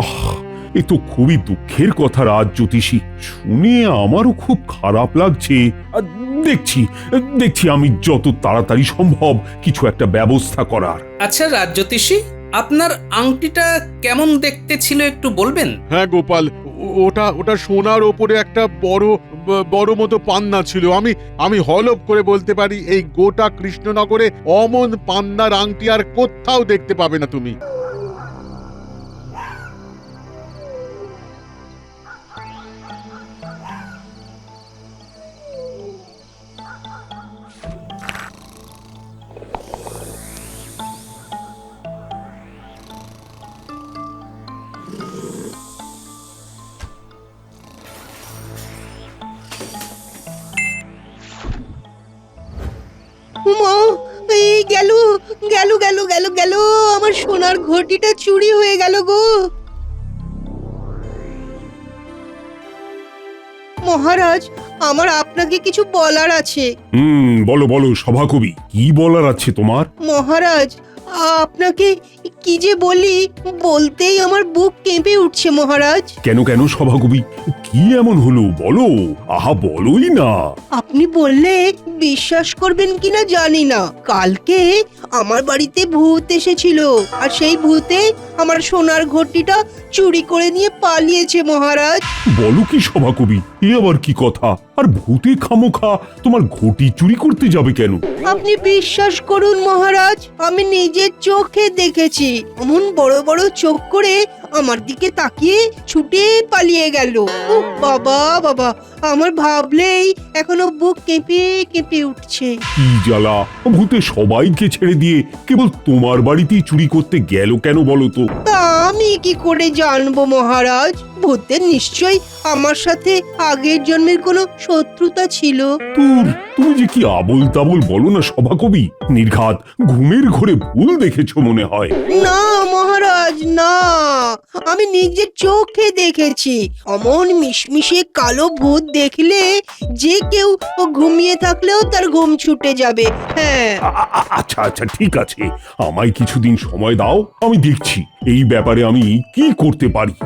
আহ, এ তো খুবই দুঃখের কথা রাজ জ্যোতিষী, শুনে আমারও খুব খারাপ লাগছে। দেখছি দেখছি আমি যত তাড়াতাড়ি সম্ভব কিছু একটা ব্যবস্থা করার। আচ্ছা রাজজ্যোতিষী, আপনার আংটিটা কেমন দেখতে ছিল একটু বলবেন? হ্যাঁ গোপাল, ওটা ওটা সোনার ওপরে একটা বড় মতো পান্না ছিল। আমি হলফ করে বলতে পারি এই গোটা কৃষ্ণনগরে অমন পান্নার আংটি আর কোথাও দেখতে পাবে না তুমি। উমা, এই গেল গেল গেল গেল গেল, আমার সোনার ঘটিটা চুরি হয়ে গেল গো। মহারাজ, আমার আপনাকে কিছু বলার আছে। বলো বলো সভাকবি, কি বলার আছে তোমার? মহারাজ, আপনাকে কি যে বলি, বলতেই আমার বুক কেঁপে উঠছে মহারাজ। কেন কেন সভাকবি, কি এমন হলো বলো, আহা বলোই না। আপনি বললে বিশ্বাস করবেন কিনা জানি না, কালকে আমার বাড়িতে ভূত এসেছিল, আর সেই ভূতে আমার সোনার ঘটিটা চুরি করে নিয়ে পালিয়েছে মহারাজ। বলো কি সভাকবি, এ আবার কি কথা? আর ভূতে খামোখা তোমার ঘটি চুরি করতে যাবে কেন? আপনি বিশ্বাস করুন মহারাজ, আমি নিজের চোখে দেখেছি। অমন বড় বড় চোখ করে আমার দিকে তাকিয়ে ছুটে পালিয়ে গেল। উফ, বাবা বাবা, আমার ভাবলেই এখনো বুক কেঁপে কেঁপে উঠছে। কি জ্বালা, ভূতে সবাইকে ছেড়ে দিয়ে কেবল তোমার বাড়িতেই চুরি করতে গেল কেন বলো তো? তা আমি কি করে জানবো মহারাজ? ভূতের নিশ্চয়ই আমার সাথে আগের জন্মের কোনো শত্রুতা ছিল। তুমি যে কি আবোল তাবোল বলো না সভাকবি, নির্ঘাত ঘুমের ঘোরে ভুল দেখেছো মনে হয়। না মহারাজ, না, আমি নিজের চোখে দেখেছি। অমন মিশমিশে কালো ভূত দেখলে যে কেউ ঘুমিয়ে থাকলেও তার ঘুম ছুটে যাবে। হ্যাঁ, আচ্ছা আচ্ছা ঠিক আছে, আমায় কিছুদিন সময় দাও, আমি দেখছি এই ব্যাপারে আমি কি করতে পারি।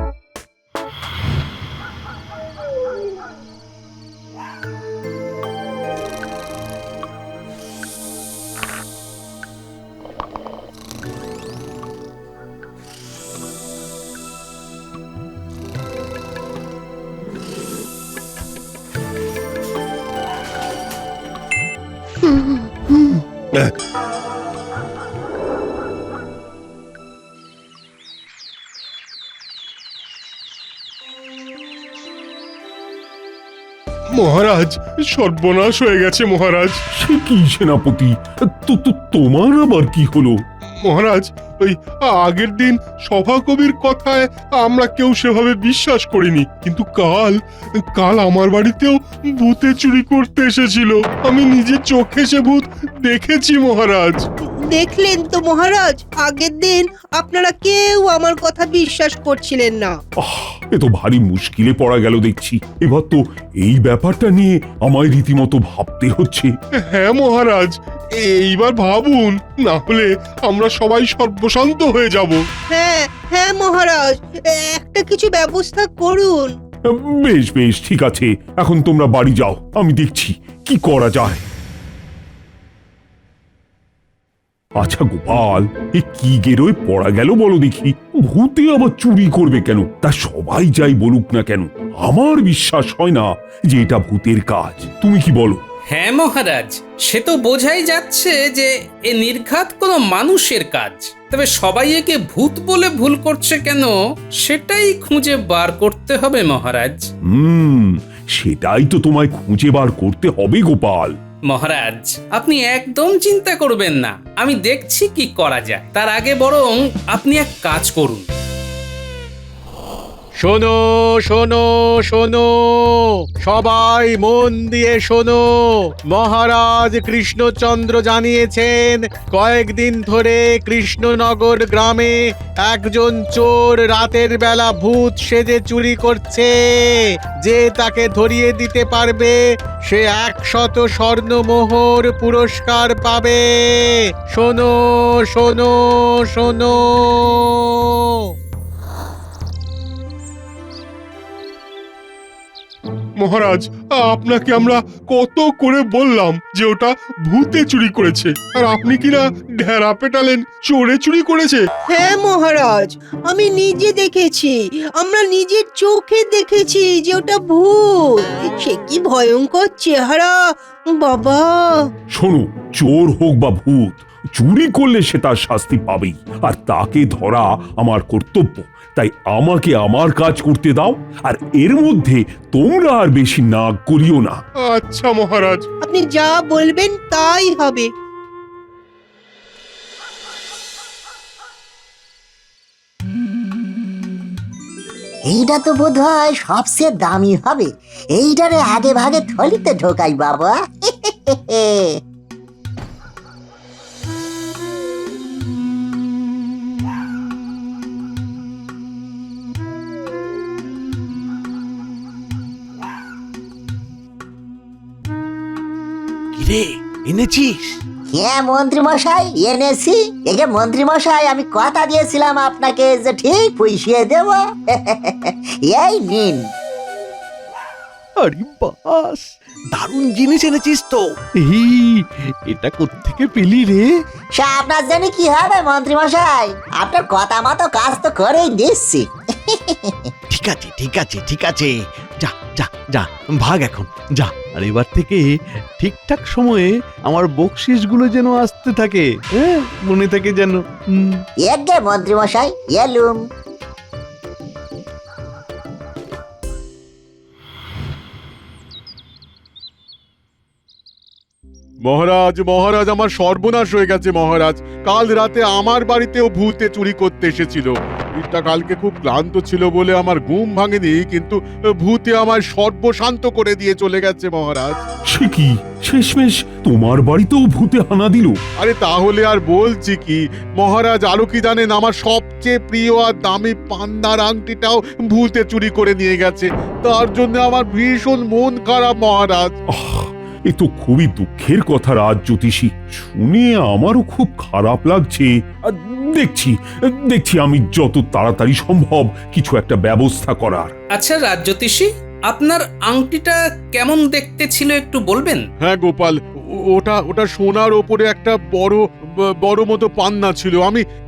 মহারাজ, সর্বনাশ হয়ে গেছে মহারাজ। সে কি সেনাপতি, তোমার আবার কি হলো? মহারাজ, ওই আগের দিন সভাকবির কথায় আমরা কেউ সেভাবে বিশ্বাস করিনি, কিন্তু কাল কাল আমার বাড়িতেও ভূতে চুরি করতে এসেছিল। আমি নিজের চোখে সে ভূত দেখেছি মহারাজ। দেখলেন তো মহারাজ, আগের দিন আপনারা কেউ আমার কথা বিশ্বাস করছিলেন না। এ তো ভারী মুশকিলে পড়া গেল দেখছি। এবার তো এই ব্যাপারটা নিয়ে আমায় রীতিমতো ভাবতে হচ্ছে। হ্যাঁ মহারাজ, এইবার ভাবুন, না হলে আমরা সবাই সর্বশান্ত হয়ে যাব। হ্যাঁ হ্যাঁ মহারাজ, একটা কিছু ব্যবস্থা করুন। বেশ বেশ ঠিক আছে, এখন তোমরা বাড়ি যাও, আমি দেখছি কি করা যায়। আচ্ছা গোপাল, এ কি গেরোয় পড়া গেল বলো দেখি? ভূতে আবার চুরি করবে কেন? তা সবাই যাই বলুক না কেন, আমার বিশ্বাস হয় না যে এটা ভূতের কাজ। তুমি কি বলো? হ্যাঁ মহারাজ, সে তো বোঝাই যাচ্ছে যে এ নির্ঘাত কোনো মানুষের কাজ। তবে সবাই একে ভূত বলে ভুল করছে কেন, সেটাই খুঁজে বার করতে হবে মহারাজ। সেটাই তো তোমায় খুঁজে বার করতে হবে গোপাল। মহারাজ, আপনি একদম চিন্তা করবেন না, আমি দেখছি কি করা যায়। তার আগে বরং আপনি এক কাজ করুন। শোনো শোনো শোনো, সবাই মন দিয়ে শোনো। মহারাজ কৃষ্ণচন্দ্র জানিয়েছেন, কয়েকদিন ধরে কৃষ্ণনগর গ্রামে একজন চোর রাতের বেলা ভূত সেজে চুরি করছে। যে তাকে ধরিয়ে দিতে পারবে সে 100 স্বর্ণমোহর পুরস্কার পাবে। শোনো শোনো শোনো। মহারাজ, আপনাকে আমরা কত করে বললাম যে ওটা ভূতে চুরি করেছে, আর আপনি কিনা ঢেরা পেটালেন চোরে চুরি করেছে। হ্যাঁ মহারাজ, আমি নিজে দেখেছি, আমরা নিজের চোখে দেখেছি যে ওটা ভূত। সে কি ভয়ঙ্কর চেহারা বাবা! শোনো, চোর হোক বা ভূত, চুরি করলে সে তার শাস্তি পাবেই, আর তাকে ধরা আমার কর্তব্য। তাই আমাকে আমার কাজ করতে দাও, আর এর মধ্যে তোমরা আর বেশি নাক করিও না। আচ্ছা মহারাজ। আপনি যা বলবেন তাই হবে। এইটা তো বোধ হয় সবচেয়ে দামি হবে। এইটারে আগে ভাগে থলিতে ঢোকাই বাবা। কিরে, এনেছিস? হ্যাঁ মন্ত্রী মশাই, এনেছি। এই যে মন্ত্রী মশাই, আমি কথা দিয়েছিলাম আপনাকে যে ঠিক পুষিয়ে দেব। এই নিন। আরে বাস, দারুণ জিনিস এনেছিস তো। এই, এটা কোত্থেকে পেলি রে? সে আপনার জানি কি হবে মন্ত্রী মশাই, আপনার কথা মতো কাজ তো করেই দিচ্ছি। ঠিক আছে ঠিক আছে ঠিক আছে, যা যা যা, ভাগ এখন যা। আর এবার থেকে ঠিকঠাক সময়ে আমার বকশিসগুলো যেন আসতে থাকে, হ্যাঁ, মনে থাকে যেন। এগে মন্ত্রী মশাই, এলুম। মহারাজ মহারাজ, আমার সর্বনাশ হয়ে গেছে মহারাজ। কাল রাতে আমার বাড়িতেও ভূতে চুরি করতে এসেছিল। এটা কালকে খুব ক্লান্ত ছিল বলে আমার ঘুম ভাঙেনি, কিন্তু ভূতে আমার সর্বশান্ত করে দিয়ে চলে গেছে মহারাজ। সে কি, শেষমেশ তোমার বাড়িতেও ভূতে হানা দিল? আরে তাহলে আর বলছি কি মহারাজ, আরো কি জানেন, আমার সবচেয়ে প্রিয় আর দামি পান্নার আংটিটাও ভূতে চুরি করে নিয়ে গেছে। তার জন্য আমার ভীষণ মন খারাপ মহারাজ। এ তো খুবই দুঃখের কথা রাজ জ্যোতিষী, শুনে আমারও খুব খারাপ লাগছে। আর দেখছি দেখছি আমি যত তাড়াতাড়ি সম্ভব কিছু একটা ব্যবস্থা করার। আচ্ছা রাজ্যোতিষী, আপনার আংটিটা কেমন দেখতে ছিল একটু বলবেন? হ্যাঁ গোপাল, ওটা ওটা সোনার ওপরে একটা বড় মতো পান্না ছিল।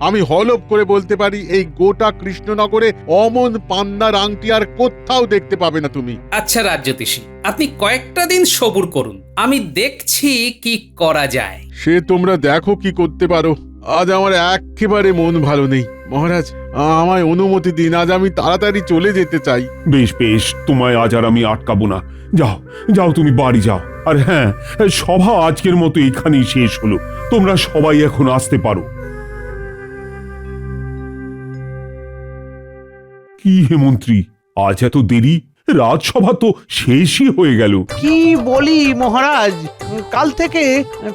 আমি হলফ করে বলতে পারি, এই গোটা কৃষ্ণনগরে অমন পান্নার আংটি আর কোথাও দেখতে পাবে না তুমি। আচ্ছা রাজ্যোতিষী, আপনি কয়েকটা দিন সবুর করুন, আমি দেখছি কি করা যায়। সে তোমরা দেখো কি করতে পারো। আজ আমার একেবারে মন ভালো নেই মহারাজ, আমায় অনুমতি দিন, আজ আমি তাড়াতাড়ি চলে যেতে চাই। বেশ বেশ, তোমায় আজ আর আমি আটকাবো না। যাও যাও, তুমি বাড়ি যাও। আর হ্যাঁ, সভা আজকের মতো এখানেই শেষ হলো। তোমরা সবাই এখন আসতে পারো। কি হে মন্ত্রী, আজ এত দেরি? রাজসভা তো শেষই হয়ে গেল। কি বলি মহারাজ, কাল থেকে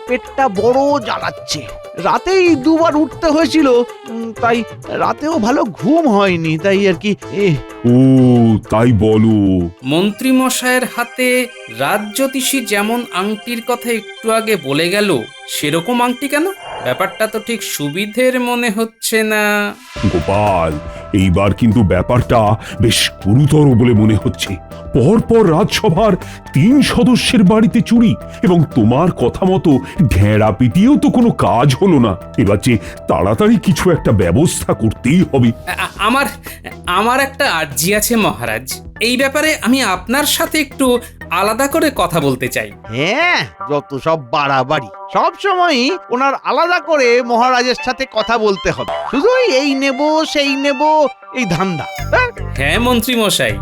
পেটটা বড় জ্বালাচ্ছে। রাতেই দুবার উঠতে হয়েছিল, তাই রাতেও ভালো ঘুম হয়নি, তাই আর কি। ও তাই বলো? মন্ত্রী মশাইয়ের হাতে রাজ্যোতিষী যেমন আংটির কথা একটু আগে বলে গেল, সেরকম আংটি কেন? ব্যাপারটা তো ঠিক সুবিধের মনে হচ্ছে না। গোপাল, এইবার কিন্তু ব্যাপারটা বেশ গুরুতর বলে মনে হচ্ছে। পরপর রাজসভার 3 সদস্যের বাড়িতে চুরি, এবং তোমার কথা মতো ঢেঁড়া পিটিয়েও তো কোনো কাজ হলো না। এবার যে তাড়াতাড়ি কিছু একটা ব্যবস্থা করতেই হবে। আমার একটা আর্জি আছে মহারাজ, এই ব্যাপারে আমি আপনার সাথে একটু আলাদা করে কথা বলতে চাই। হ্যাঁ, যত সব বাড়াবাড়ি, সব সময়ই ওনার আলাদা করে মহারাজের সাথে কথা বলতে হবে। শুধু এই নেব সেই নেব, এই ধান্দা। হ্যাঁ মন্ত্রী মশাই,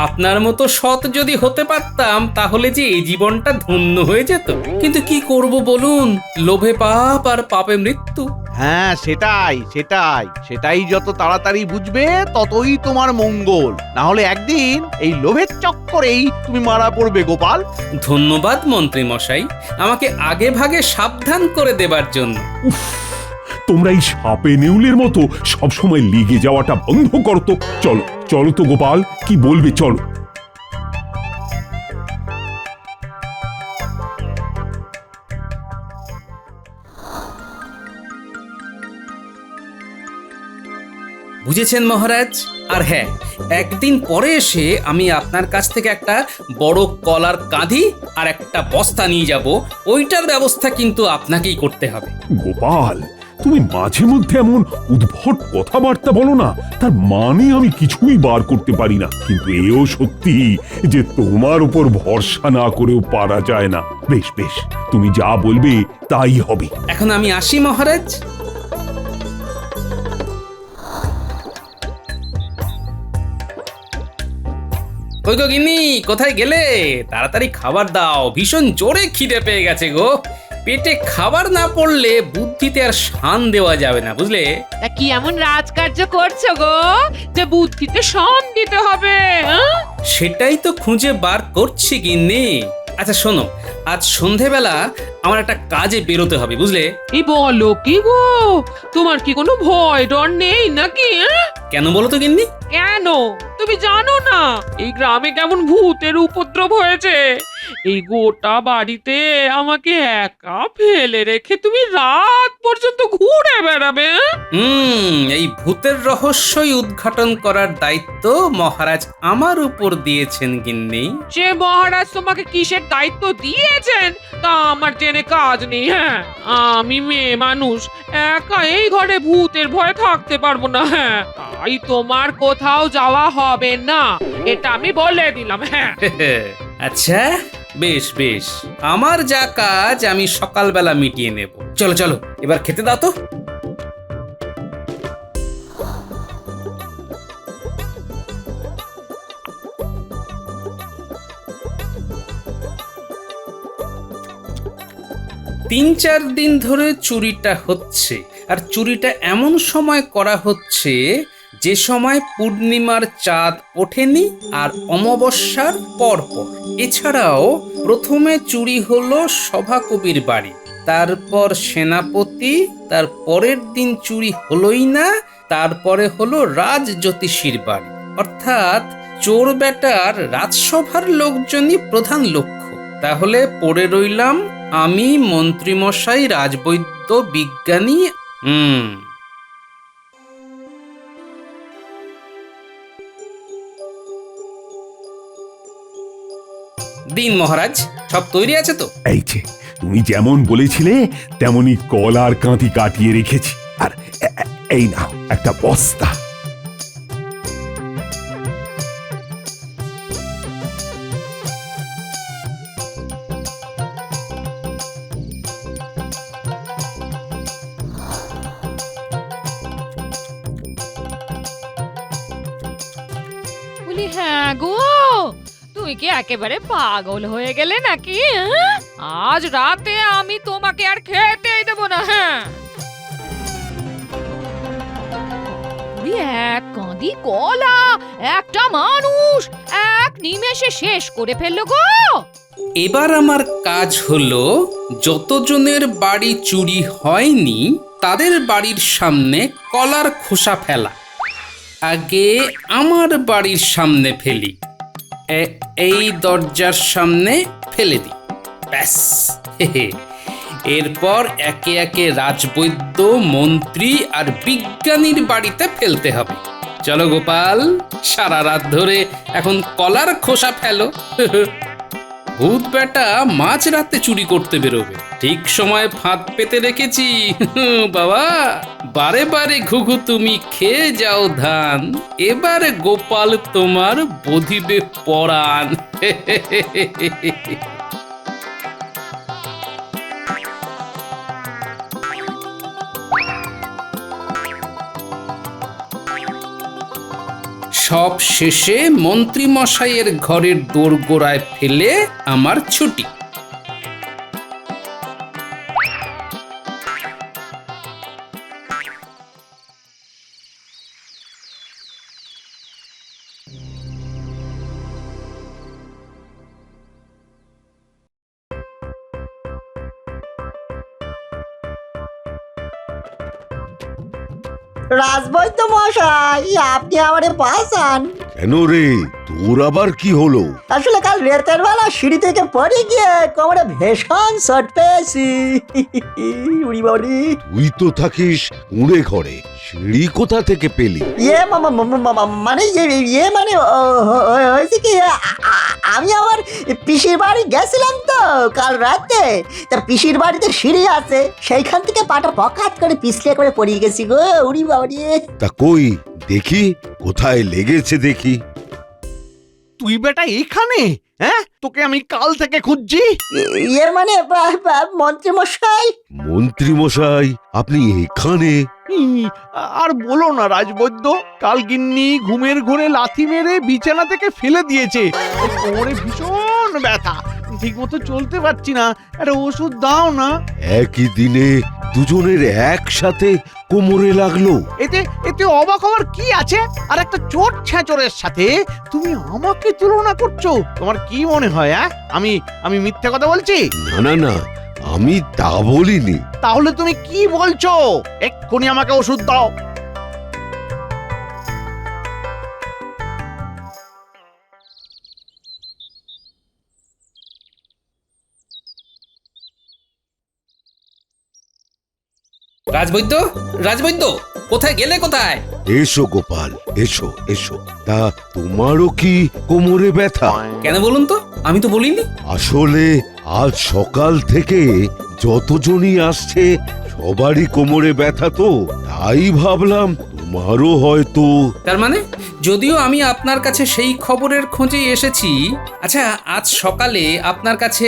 আপনার মতো সৎ যদি হতে পারতাম তাহলে যে এই জীবনটা ধন্য হয়ে যেত। কিন্তু কি করব বলুন, লোভে পাপ আর পাপে মৃত্যু। হ্যাঁ, সেটাই সেটাই সেটাই যত তাড়াতাড়ি বুঝবে ততই তোমার মঙ্গল। না হলে একদিন এই লোভের চক্করেই তুমি মারা পড়বে গোপাল। ধন্যবাদ মন্ত্রী মশাই, আমাকে আগে ভাগে সাবধান করে দেবার জন্য। উফ, তোমরা এই সাপে নেউলের মতো সবসময় লেগে যাওয়াটা বন্ধ করতো। চলো চলো তো গোপাল, কি বলবে, চলো। বুঝেছেন মহারাজ? আর হ্যাঁ, একদিন পরে এসে আমি আপনার কাছ থেকে একটা বড় কলার কাঁধি আর একটা বস্তা নিয়ে যাব। ওইটার ব্যবস্থা কিন্তু আপনাকেই করতে হবে। গোপাল, তুমি মাঝে মধ্যে এমন উদ্ভট কথাবার্তা বলো না, তার মানে আমি কিছুই বার করতে পারি না। কিন্তু এও সত্যি যে তোমার উপর ভরসা না করেও পারা যায় না। বেশ বেশ, তুমি যা বলবে তাই হবে। এখন আমি আসি মহারাজ। কই গো গিন্নি, কোথায় গেলে? তাড়াতাড়ি খাবার দাও, ভীষণ জোরে খিদে পেয়ে গেছে গো। পেটে খাবার না পড়লে বুদ্ধিতে আর শান দেওয়া যাবে না, বুঝলে? তা কি এমন রাজকার্য করছো গো যে বুদ্ধিতে শান দিতে হবে? হ্যাঁ? সেটাই তো খুঁজে বার করছি গিন্নি। আচ্ছা শোনো, আজ সন্ধেবেলা আমার একটা কাজে বেরোতে হবে, বুঝলে? এই বলো কি গো, তোমার কি কোনো ভয় ডর নেই নাকি? হ্যাঁ? কেন বলো তো গিন্নি? কেন তুমি জানো না এই গ্রামে কেমন ভূতের উপদ্রব হয়েছে? এই গোটা বাড়িতে আমাকে একা ফেলে রেখে তুমি রাত পর্যন্ত ঘুরে বেড়াবে? এই ভূতের রহস্যই উদ্ঘাটন করার দায়িত্ব মহারাজ আমার উপর দিয়েছেন গিন্নি। যে মহারাজ তোমাকে কিসের দায়িত্ব দিয়েছেন তা আমার জেনে কাজ নেই। হ্যাঁ, আমি মেয়ে মানুষ, একা এই ঘরে ভূতের ভয়ে থাকতে পারবো না। হ্যাঁ, তাই তোমার কোথাও যাওয়া হবে না, এটা আমি বলে দিলাম। হ্যাঁ, আচ্ছা বেশ বেশ, আমার যা কাজ আমি সকালবেলা মিটিয়ে নেব। চলো চলো, এবার খেতে দাও তো। তিন চার দিন ধরে চুরিটা হচ্ছে, আর চুরিটা এমন সময় করা হচ্ছে যে সময় পূর্ণিমার চাঁদ ওঠেনি আর অমাবস্যার পরপর। এছাড়াও প্রথমে চুরি হলো সভাকবির বাড়ি, তারপর সেনাপতি, তার পরের দিন চুরি হলোই না, তারপরে হলো রাজ জ্যোতিষীর বাড়ি। অর্থাৎ চোর বেটার রাজসভার লোকজনই প্রধান লক্ষ্য। তাহলে পড়ে রইলাম আমি, মন্ত্রীমশাই, রাজবৈদ্য, বিজ্ঞানী। দিন মহারাজ, সব তৈরি আছে তো? এই যে তুমি যেমন বলেছিলে তেমনি কলার কাঁধি কাটিয়ে রেখেছি। আর এই নাও একটা বস্তা। বলি হ্যাঁ গো, তুমি কি একেবারে পাগল হয়ে গেলে নাকি? হ্যাঁ? আজ রাতে আমি তোমাকে আর খেতেই দেবো না। হ্যাঁ, এক কাঁদি কলা একটা মানুষ এক নিমেষে শেষ করে ফেললো গো। এবার আমার কাজ হলো যতজনের বাড়ি চুরি হয়নি তাদের বাড়ির সামনে কলার খোসা ফেলা। আগে আমার বাড়ির সামনে ফেলি, এই দরজার সামনে ফেলে দিই, ব্যাস। এরপর একে একে রাজবৈদ্য, মন্ত্রী আর বিজ্ঞানীর বাড়িতে ফেলতে হবে। চলো গোপাল, সারা রাত ধরে এখন কলার খোসা ফেলো। ভূত বেটা মাঝ রাতে চুরি করতে বেরোবে, ঠিক সময় ফাঁদ পেতে রেখেছি। বাবা, বারে বারে ঘুঘু তুমি খেয়ে যাও ধান, এবারে গোপাল তোমার বধিবে পরাণ। সব শেষে মন্ত্রী মশাইয়ের ঘরের দোরগোড়ায় ফেলে আমার ছুটি। রাজবৈদ্য মশাই, আপনি আমারে বাঁচান। কেন রে, তোর আবার কি হলো? আসলে কাল রাতের বেলা সিঁড়ি থেকে পড়ে গিয়ে কোমরে ভীষণ চোট পেয়েছি। উড়ি বাড়ি। তুই তো থাকিস কুঁড়ে ঘরে, সিঁড়ি কোথা থেকে পেলি? মানে মানে হয়েছে কি আমি আমার পিসির বাড়ি গেছিলাম তো কাল রাতে, তা পিসির বাড়িতে সিঁড়ি আছে, সেইখান থেকে পাটা পকাত করে পিছলে করে পড়ে গেছি গো, উড়ি বাবা রে। তা কই দেখি কোথায় লেগেছে দেখি। তুই বেটা এখানে? হ্যাঁ, তোকে আমি কাল থেকে খুঁজছি। মানে মন্ত্রী মশাই। মন্ত্রী মশাই, আপনি এখানে? আর বলো না রাজবৈদ্য, কাল গিন্নি ঘুমের ঘোরে লাথি মেরে বিছানা থেকে ফেলে দিয়েছে। কোমরে ভীষণ ব্যথা, ঠিক মতো চলতে পারছি না, একটা ওষুধ দাও না। একই দিনে দুজনের একসাথে কোমরে লাগলো। এতে এতে অবাক হওয়ার কি আছে? আর একটা চোট ছেঁচড়ের সাথে তুমি আমাকে তুলনা করছো? তোমার কি মনে হয় আমি মিথ্যে কথা বলছি? না না না, আমি তা বলিনি। তাহলে তুমি কি বলছো? এক্ষুনি আমাকে ওষুধ দাও। রাজবৈদ্য, রাজবৈদ্য, কোথায় গেলে কোথায়? এসো গোপাল, এসো এসো। তা তোমারও কি কোমরে ব্যথা? কেন বলুন তো, আমি তো বলিনি। আসলে আজ সকাল থেকে যতজনই আসছে সবারই কোমরে ব্যথা, তো তাই ভাবলাম তোমারও হয়তো। তার মানে যদিও আমি আপনার কাছে সেই খবরের খোঁজেই এসেছি। আচ্ছা, আজ সকালে আপনার কাছে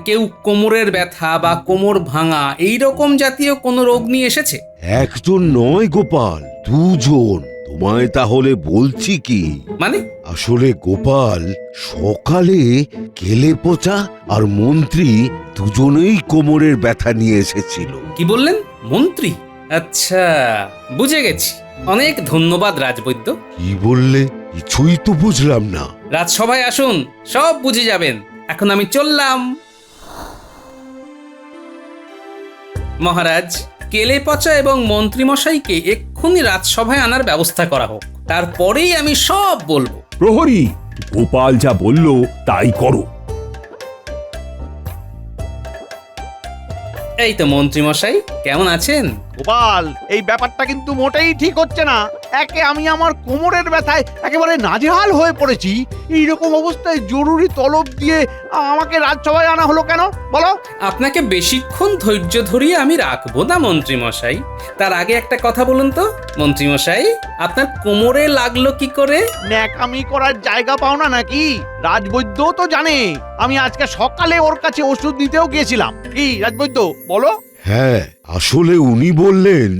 কেউ কোমরের ব্যথা বা কোমর ভাঙা এই রকম জাতীয় কোনো রোগ নিয়ে এসেছে? একজন নয় গোপাল, দুজন। তোমায় তাহলে বলছি কি, মানে? আসলে গোপাল, সকালে কেলে পচা আর মন্ত্রী দুজনেই কোমরের ব্যথা নিয়ে এসেছিল। কি বললেন? মন্ত্রী? আচ্ছা, বুঝে গেছি। অনেক ধন্যবাদ রাজবৈদ্য। কি বললে? কিছুই তো বুঝলাম না। রাজসভায় আসুন, সব বুঝে যাবেন। এখন আমি চললাম। মহারাজ, কেলে পচা এবং মন্ত্রীমশাইকে এক্ষুনি রাজসভায় আনার ব্যবস্থা করা হোক, তারপরেই আমি সব বলবো। প্রহরী, গোপাল যা বলল তাই করো। এই তো মন্ত্রীমশাই, কেমন আছেন? গোপাল, এই ব্যাপারটা কিন্তু মোটেই ঠিক হচ্ছে না। একে আমি আমার কোমরের ব্যথায় একেবারে নাজেহাল হয়ে পড়েছি, এইরকম অবস্থায় জরুরি তলব দিয়ে আমাকে রাজসভায় আনা হলো কেন বলো? আপনাকে বেশিক্ষণ ধৈর্য ধরিয়ে আমি রাখবো না মন্ত্রীমশাই। তার আগে একটা কথা বলুন তো মন্ত্রীমশাই, আপনার কোমরে লাগলো কি করে? ন্যাকামি করার জায়গা পাও না নাকি? রাজবৈদ্য তো জানে আমি আজকে সকালে ওর কাছে ওষুধ নিতেও গিয়েছিলাম। কি রাজবৈদ্য, বলো? হ্যাঁ, আসলে উনি বললেন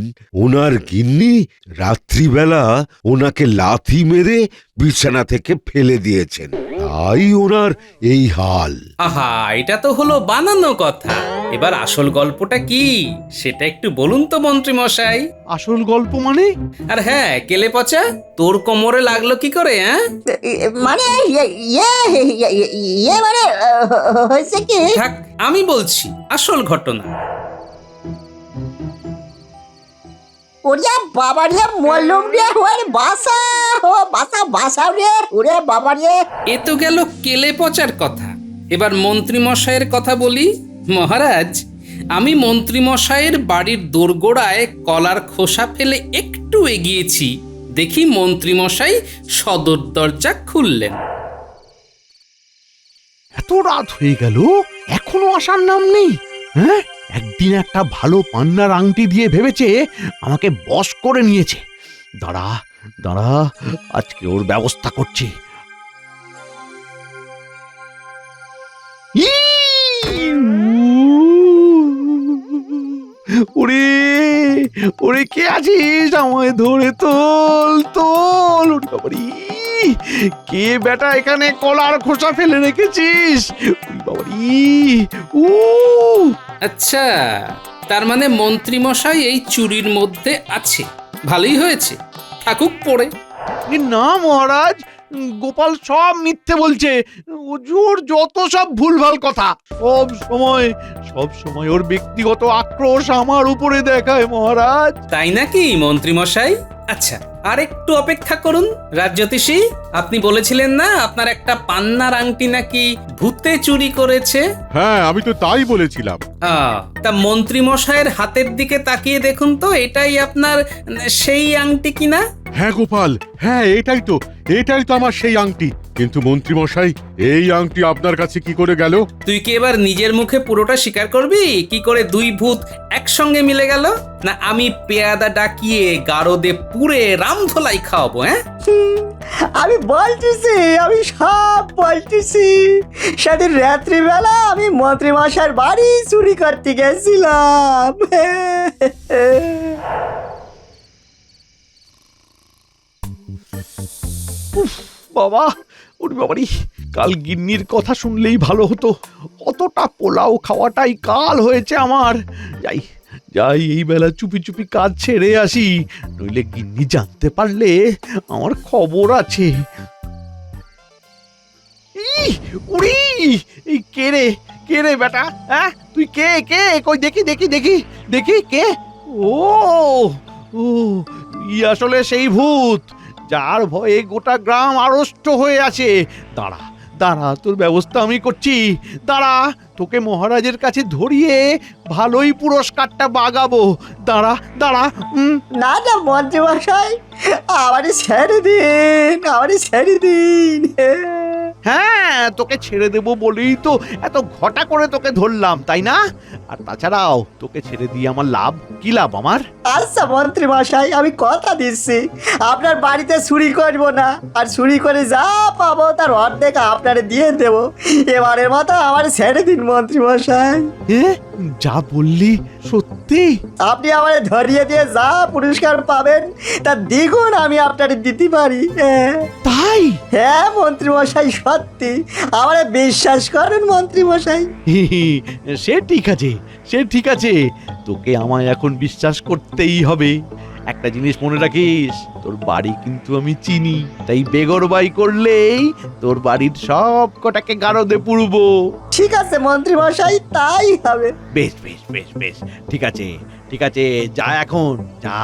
ওনার গিন্নি রাত্রিবেলা ওনাকে লাথি মেরে বিছানা থেকে ফেলে দিয়েছেন, তাই ওনার এই হাল। আহা, এটা তো হলো বানানো কথা। এবার আসল গল্পটা কি সেটা একটু বলুন তো মন্ত্রীমশাই। আসল গল্প মানে? আর হ্যাঁ, কেলে পচা, তোর কোমরে লাগলো কি করে? মানে মানে হয়েছে কি, থাক, আমি বলছি আসল ঘটনা। ওরে বাবা রে, মল্লুম রে, ওরে বাসা, ও বাসা বাসা রে, ওরে বাবা রে। এ তো গেল কেলে পচার কথা। এবার মন্ত্রীমশাইয়ের কথা বলি। মহারাজ, আমি মন্ত্রীমশাইয়ের বাড়ির দোরগোড়ায় কলার খোসা ফেলে একটু এগিয়েছি, দেখি মন্ত্রীমশাই সদর দরজা খুললেন। এত রাত হয়ে গেল, এখনো আসার নাম নেই। হ্যাঁ, একদিন একটা ভালো পান্নার আংটি দিয়ে ভেবেছে আমাকে বশ করে নিয়েছে। দাঁড়া দাঁড়া, আজকে ওর ব্যবস্থা করছি। ওরে ওরে, কে আছিস? আমায় ধরে তোল তোল। ওরে বাবারি, কে বেটা এখানে কলার খোসা ফেলে রেখেছিস? ওরে বাবারি, উ আচ্ছা, তার মানে মন্ত্রীমশাই এই চুরির মধ্যে আছে। ভালোই হয়েছে, থাকুক পড়ে। না মহারাজ, গোপাল সব মিথ্যে বলছে। ওর যত সব ভুলভাল কথা, সব সময় ওর ব্যক্তিগত আক্রোশ আমার উপরে দেখায় মহারাজ। তাই নাকি মন্ত্রীমশাই? আচ্ছা, আর একটু অপেক্ষা করুন রাজ্যতীষী। আপনি বলেছিলেন না আপনার একটা পান্নার আংটি নাকি ভূতে চুরি করেছে? হ্যাঁ, আমি তো তাই বলেছিলাম। তা মন্ত্রী মশাইয়ের হাতের দিকে তাকিয়ে দেখুন তো, এটাই আপনার সেই আংটি কিনা? হ্যাঁ গোপাল, হ্যাঁ এটাই তো আমার সেই আংটি। কিন্তু মন্ত্রী মশাই, এই আংটি আপনার কাছে কি করে গেল? তুই কি এবার নিজের মুখে পুরোটা স্বীকার করবি কি করে দুই ভূত একসঙ্গে মিলে গেল? না আমি পেয়াদা ডাকিয়ে গারদে পুরে রামধলাই খাওয়াবো? আমি বলতেছি, আমি সব বলতেছি। সেদিন রাত্রিবেলা আমি মন্ত্রী মশাইয়ের বাড়ি চুরি করতে গেছিলাম। বাবা, ওরে বাবারি, কাল গিন্নির কথা শুনলেই ভালো হতো। অতটা পোলাও খাওয়াটাই কাল হয়েছে আমার। যাই যাই, এই বেলা চুপি চুপি কাজ ছেড়ে আসি, নইলে গিন্নি জানতে পারলে আমার খবর আছে। উড়ি, এই কে রে বেটা? হ্যাঁ, তুই কে? কই দেখি কে? ও ও, ই আসলে সেই ভূত যার ভয়ে গোটা গ্রাম আড়ষ্ট হয়ে আছে। দাঁড়া, তোর ব্যবস্থা আমি করছি। দাঁড়া, তোকে মহারাজের কাছে ধরিয়ে ভালোই পুরস্কারটা বাগাবো। দাঁড়া। না মন্ত্রী মশাই, আমারই ছেড়ে দিন। হ্যাঁ, তোকে ছেড়ে দেবো বলেই তো এত ঘটা করে তোকে ধরলাম, তাই না? আর তাছাড়াও তোকে ছেড়ে দিয়ে আমার লাভ কি? লাভ আমার? আচ্ছা মন্ত্রী মশাই, আমি কথা দিচ্ছি আপনার বাড়িতে চুরি করবো না, আর চুরি করে যা পাবো তার অর্ধেক আপনারে দিয়ে দেবো। এবারের মতো আমার ছেড়ে দিন মন্ত্রী মশাই। যা বললি সত্যি? আপনি আমারে ধরিয়ে দিয়ে যা পুরস্কার পাবেন তার দ্বিগুণ আমি আপনারে দিতে পারি। তাই? হ্যাঁ মন্ত্রী মশাই, সত্যি আমারে বিশ্বাস করেন মন্ত্রী মশাই। সে ঠিক আছে, তোকে আমায় এখন বিশ্বাস করতেই হবে। একটা জিনিস মনে রাখিস, তোর বাড়ি কিন্তু আমি চিনি, তাই বেগরবাই করলেই তোর বাড়ির সব কটাকে গারদে পুরবো। ঠিক আছে মন্ত্রী মশাই, তাই হবে। বেশ, ঠিক আছে, যা এখন যা।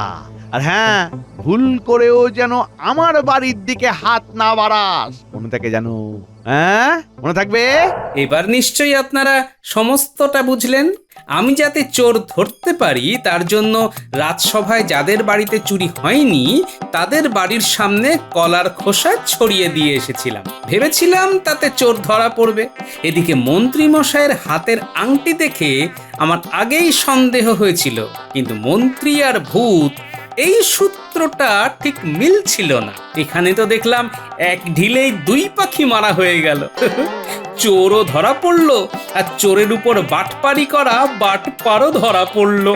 আর হ্যাঁ, ভুল করেও যেন আমার বাড়ির দিকে হাত না বাড়াস, মনে থাকে যেন। হ্যাঁ, মনে থাকবে? এবার নিশ্চয়ই আপনারা সমস্তটা বুঝলেন। আমি যাতে চোর ধরতে পারি তার জন্য রাজসভায় যাদের বাড়িতে চুরি হয়নি তাদের বাড়ির সামনে কলার খোসা ছড়িয়ে দিয়ে এসেছিলাম। ভেবেছিলাম তাতে চোর ধরা পড়বে। এদিকে মন্ত্রী মশাইয়ের হাতের আংটি দেখে আমার আগেই সন্দেহ হয়েছিল, কিন্তু মন্ত্রী আর ভূত এই সূত্রটা ঠিক মিলছিল না। এখানে তো দেখলাম এক ঢিলেই দুই পাখি মারা হয়ে গেল। চোরও ধরা পড়লো, আর চোরের উপর বাটপারি করা বাটপারও ধরা পড়লো।